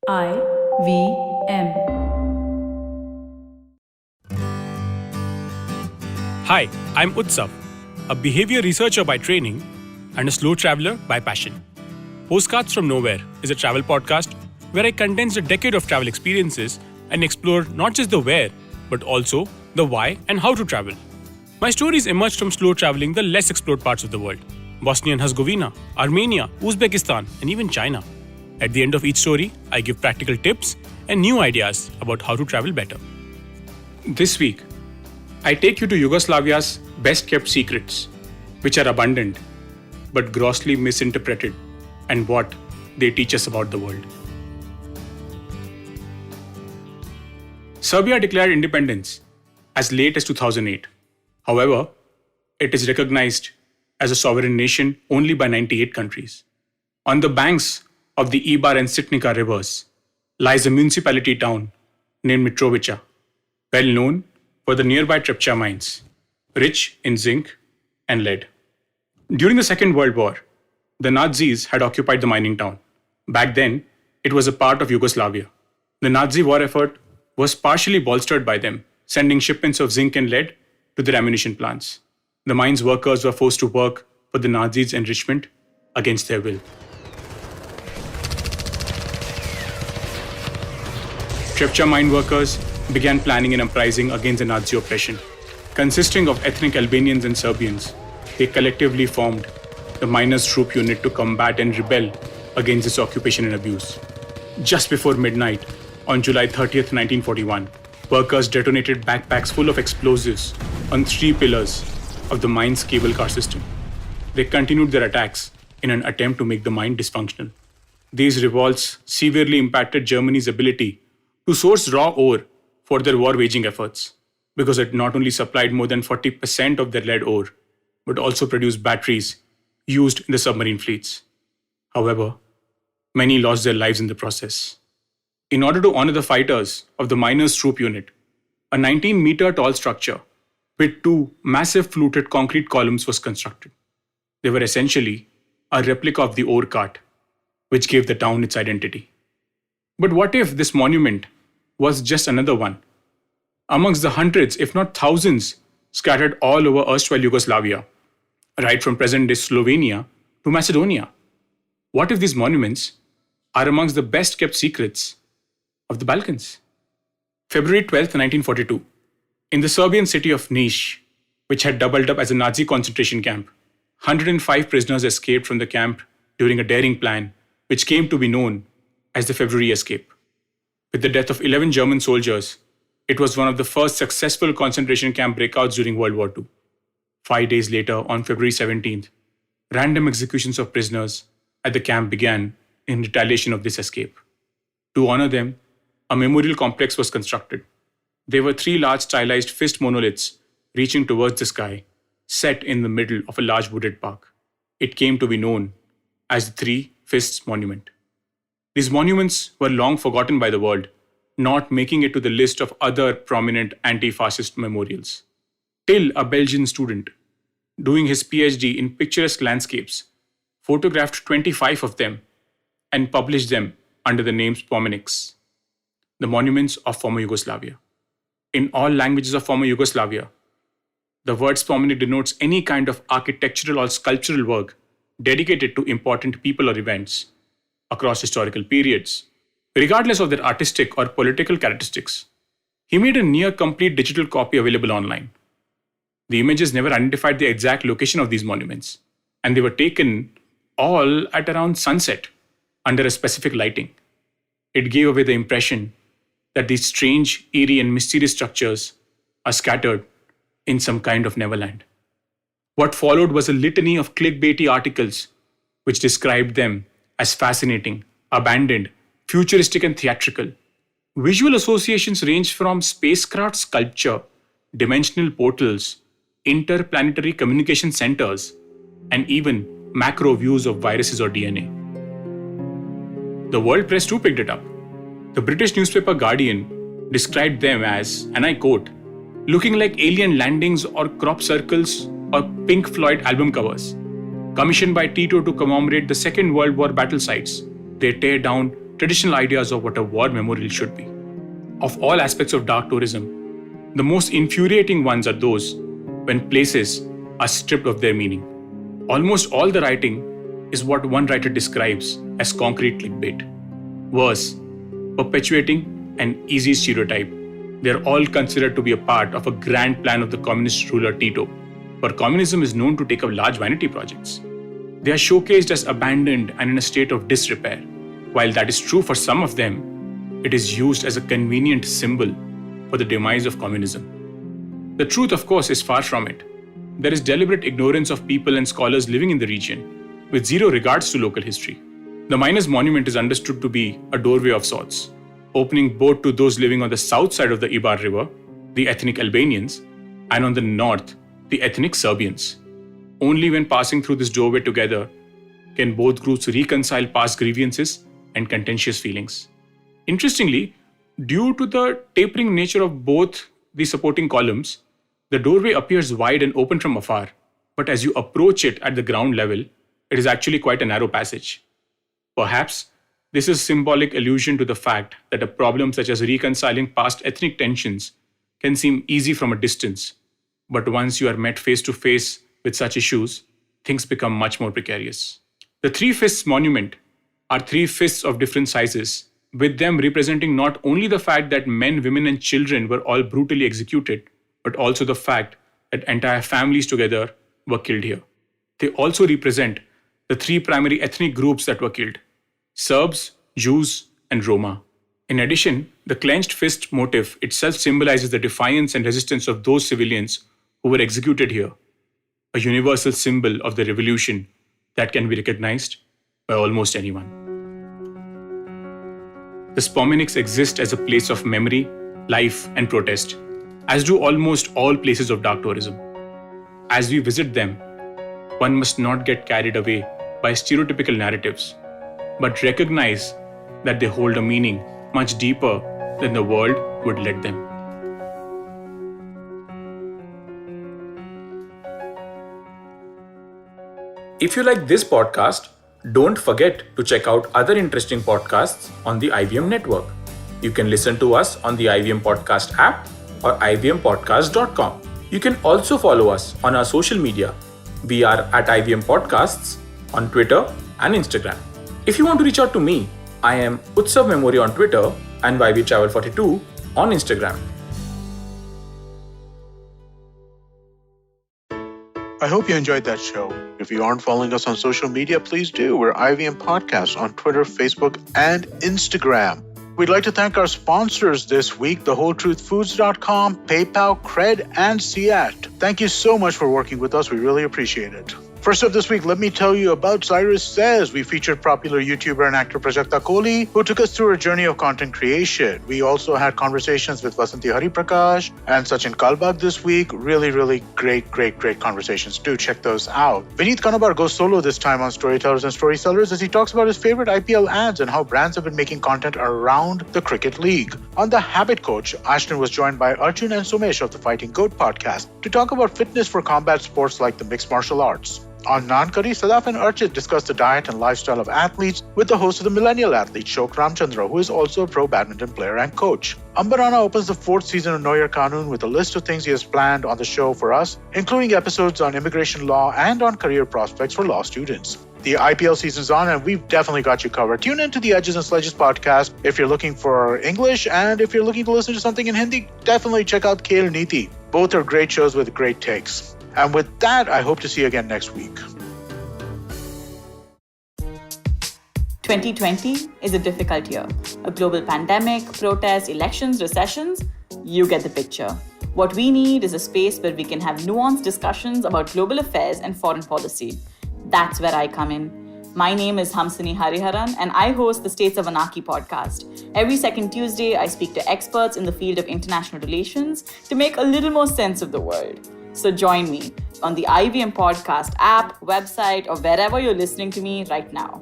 IVM. Hi, I'm Utsav, a behavior researcher by training and a slow traveler by passion. Postcards from Nowhere is a travel podcast where I condense a decade of travel experiences and explore not just the where, but also the why and how to travel. My stories emerged from slow traveling the less explored parts of the world: Bosnia and Herzegovina, Armenia, Uzbekistan, and even China. At the end of each story, I give practical tips and new ideas about how to travel better. This week, I take you to Yugoslavia's best kept secrets, which are abundant but grossly misinterpreted, and what they teach us about the world. Serbia declared independence as late as 2008. However, it is recognized as a sovereign nation only by 98 countries. On the banks of the Ibar and Sitnica rivers lies a municipality town named Mitrovica, well known for the nearby Trepča mines, rich in zinc and lead. During the Second World War, the Nazis had occupied the mining town. Back then, it was a part of Yugoslavia. The Nazi war effort was partially bolstered by them, sending shipments of zinc and lead to their ammunition plants. The mine's workers were forced to work for the Nazis' enrichment against their will. Trepča mine workers began planning an uprising against the Nazi oppression. Consisting of ethnic Albanians and Serbians, they collectively formed the Miners' Troop Unit to combat and rebel against this occupation and abuse. Just before midnight, on July 30th, 1941, workers detonated backpacks full of explosives on 3 pillars of the mine's cable car system. They continued their attacks in an attempt to make the mine dysfunctional. These revolts severely impacted Germany's ability to source raw ore for their war-waging efforts, because it not only supplied more than 40% of their lead ore, but also produced batteries used in the submarine fleets. However, many lost their lives in the process. In order to honor the fighters of the Miners' Troop Unit, a 19-meter tall structure with 2 massive fluted concrete columns was constructed. They were essentially a replica of the ore cart, which gave the town its identity. But what if this monument was just another one amongst the hundreds, if not thousands, scattered all over erstwhile Yugoslavia, right from present-day Slovenia to Macedonia? What if these monuments are amongst the best-kept secrets of the Balkans? February 12, 1942, in the Serbian city of Niš, which had doubled up as a Nazi concentration camp, 105 prisoners escaped from the camp during a daring plan, which came to be known as the February Escape. With the death of 11 German soldiers, it was one of the first successful concentration camp breakouts during World War II. 5 days later, on February 17th, random executions of prisoners at the camp began in retaliation of this escape. To honor them, a memorial complex was constructed. There were 3 large stylized fist monoliths reaching towards the sky, set in the middle of a large wooded park. It came to be known as the 3 Fists Monument. These monuments were long forgotten by the world, not making it to the list of other prominent anti-fascist memorials. Till a Belgian student, doing his PhD in picturesque landscapes, photographed 25 of them and published them under the name Spomeniks, the monuments of former Yugoslavia. In all languages of former Yugoslavia, the word Spomenik denotes any kind of architectural or sculptural work dedicated to important people or events across historical periods, regardless of their artistic or political characteristics. He made a near-complete digital copy available online. The images never identified the exact location of these monuments, and they were taken all at around sunset under a specific lighting. It gave away the impression that these strange, eerie, and mysterious structures are scattered in some kind of Neverland. What followed was a litany of clickbaity articles which described them as fascinating, abandoned, futuristic, and theatrical. Visual associations ranged from spacecraft sculpture, dimensional portals, interplanetary communication centers, and even macro views of viruses or DNA. The world press too picked it up. The British newspaper Guardian described them as, and I quote, looking like alien landings or crop circles or Pink Floyd album covers. Commissioned by Tito to commemorate the Second World War battle sites, they tear down traditional ideas of what a war memorial should be. Of all aspects of dark tourism, the most infuriating ones are those when places are stripped of their meaning. Almost all the writing is what one writer describes as concrete clickbait. Worse, perpetuating an easy stereotype. They're all considered to be a part of a grand plan of the communist ruler Tito, where communism is known to take up large vanity projects. They are showcased as abandoned and in a state of disrepair. While that is true for some of them, it is used as a convenient symbol for the demise of communism. The truth, of course, is far from it. There is deliberate ignorance of people and scholars living in the region, with zero regards to local history. The miners' monument is understood to be a doorway of sorts, opening both to those living on the south side of the Ibar River, the ethnic Albanians, and on the north, the ethnic Serbians. Only when passing through this doorway together can both groups reconcile past grievances and contentious feelings. Interestingly, due to the tapering nature of both the supporting columns, the doorway appears wide and open from afar, but as you approach it at the ground level, it is actually quite a narrow passage. Perhaps this is a symbolic allusion to the fact that a problem such as reconciling past ethnic tensions can seem easy from a distance, but once you are met face to face with such issues, things become much more precarious. The Three Fists Monument are 3 fists of different sizes, with them representing not only the fact that men, women, and children were all brutally executed, but also the fact that entire families together were killed here. They also represent the 3 primary ethnic groups that were killed: Serbs, Jews, and Roma. In addition, the clenched fist motif itself symbolizes the defiance and resistance of those civilians who were executed here, a universal symbol of the revolution that can be recognized by almost anyone. The Spomenics exist as a place of memory, life, and protest, as do almost all places of dark tourism. As we visit them, one must not get carried away by stereotypical narratives, but recognize that they hold a meaning much deeper than the world would let them. If you like this podcast, don't forget to check out other interesting podcasts on the IVM network. You can listen to us on the IVM Podcast app or ivmpodcast.com. You can also follow us on our social media. We are at IVM Podcasts on Twitter and Instagram. If you want to reach out to me, I am Utsav Memory on Twitter and YVTravel42 on Instagram. I hope you enjoyed that show. If you aren't following us on social media, please do. We're IVM Podcasts on Twitter, Facebook, and Instagram. We'd like to thank our sponsors this week, TheWholeTruthFoods.com, PayPal, Cred, and Siat. Thank you so much for working with us. We really appreciate it. First up this week, let me tell you about Cyrus Says. We featured popular YouTuber and actor Prajakta Kohli, who took us through a journey of content creation. We also had conversations with Vasanthi Hariprakash and Sachin Kalbag this week. Really great conversations. Do check those out. Vineet Kanabar goes solo this time on Storytellers and Storysellers as he talks about his favorite IPL ads and how brands have been making content around the Cricket League. On The Habit Coach, Ashton was joined by Arjun and Sumesh of the Fighting Goat podcast to talk about fitness for combat sports like the mixed martial arts. On Nankari, Sadaf and Archit discussed the diet and lifestyle of athletes with the host of the Millennial Athlete, Shok Ramchandra, who is also a pro badminton player and coach. Ambarana opens the 4th season of Know Your Kanun with a list of things he has planned on the show for us, including episodes on immigration law and on career prospects for law students. The IPL season's on and we've definitely got you covered. Tune in to the Edges and Sledges podcast if you're looking for English, and if you're looking to listen to something in Hindi, definitely check out Khel Neeti. Both are great shows with great takes. And with that, I hope to see you again next week. 2020 is a difficult year. A global pandemic, protests, elections, recessions. You get the picture. What we need is a space where we can have nuanced discussions about global affairs and foreign policy. That's where I come in. My name is Hamsini Hariharan and I host the States of Anarchy podcast. Every second Tuesday, I speak to experts in the field of international relations to make a little more sense of the world. So join me on the IVM Podcast app, website, or wherever you're listening to me right now.